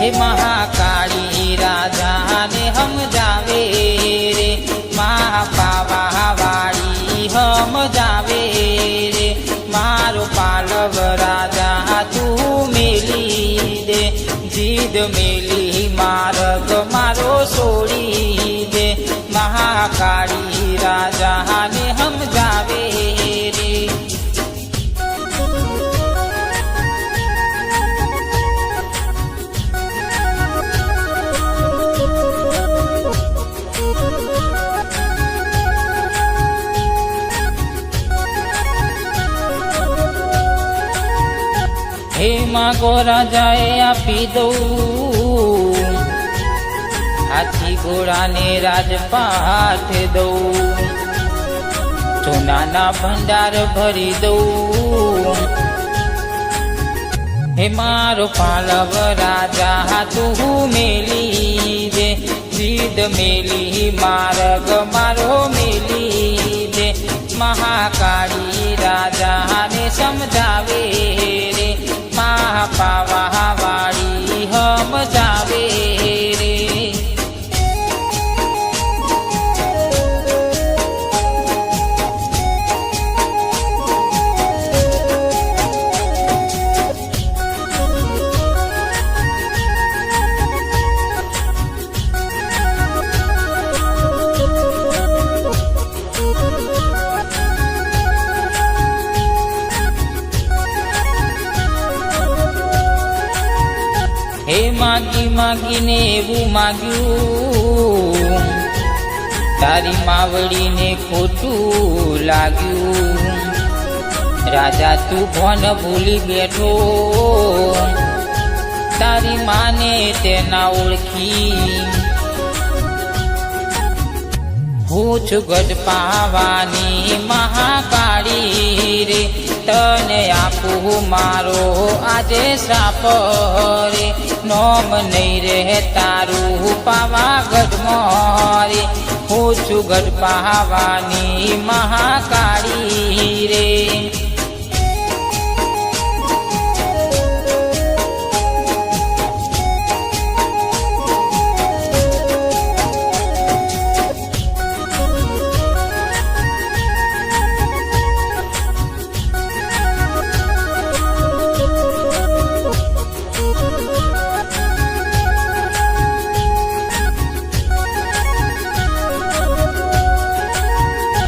हे महाकाली राजा ने हम जावे रे, महापावा वाली हम जावे रे, मारो पालव राजा तू मेली दे, जीद मेली मार्ग मारो सोड़ी दे, महाकाली राजा ने हम जावे रे। हे मागो राजाए आपी दऊ, हाथी घोड़ा ने राजपाठ दऊ, सोनाना भंडार भरी दऊ, हे मारो पालव राजा तू मेली दे, जीद मेली मार्ग मारो मेली दे, महाकाली राजा ने समझावे रे, महापावा वाली हम जावे रे। हे मागी मागीने એવું માગ્યું, તારી માવડીને ખોટું લાગ્યું, રાજા તું ભણ ભૂલી બેઠો, તારી માને તેના ઓળખી, હું છું ગઢ પાવાની મહાકાળી રે, તને આપું મારો આજે શ્રાપ રે, નોમ નહીં રે તારું પાવાગઢમાં રે, હું છું ગઢ પાવાની મહાકાળી રે।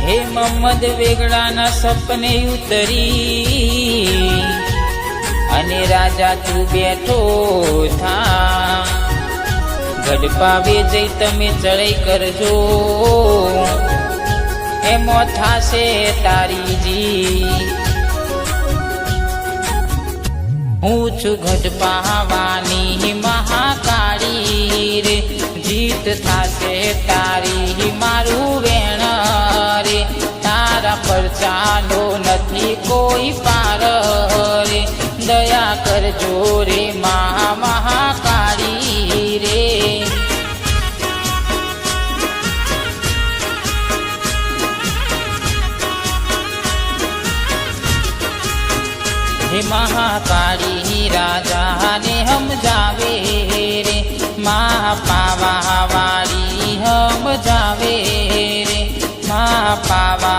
हे મમ્મદ વેગડાના સપને ઉતરી, અને રાજા તું બેઠો થા, ગઢ પાવે જઈ તમે ચડાઈ કરજો, એમો થાશે તારી જી, હું છું ગઢ પાવાની મહાકાળી રે, જીત થાશે તારી મારું વેણ રે, તારા પરચાનો નથી કોઈ પાર રે, દયા કરજો રે મહાકાળી રે। हे महाकाली राजा ने हम जावे रे, महापावा वाली हम जावे रे, महापावा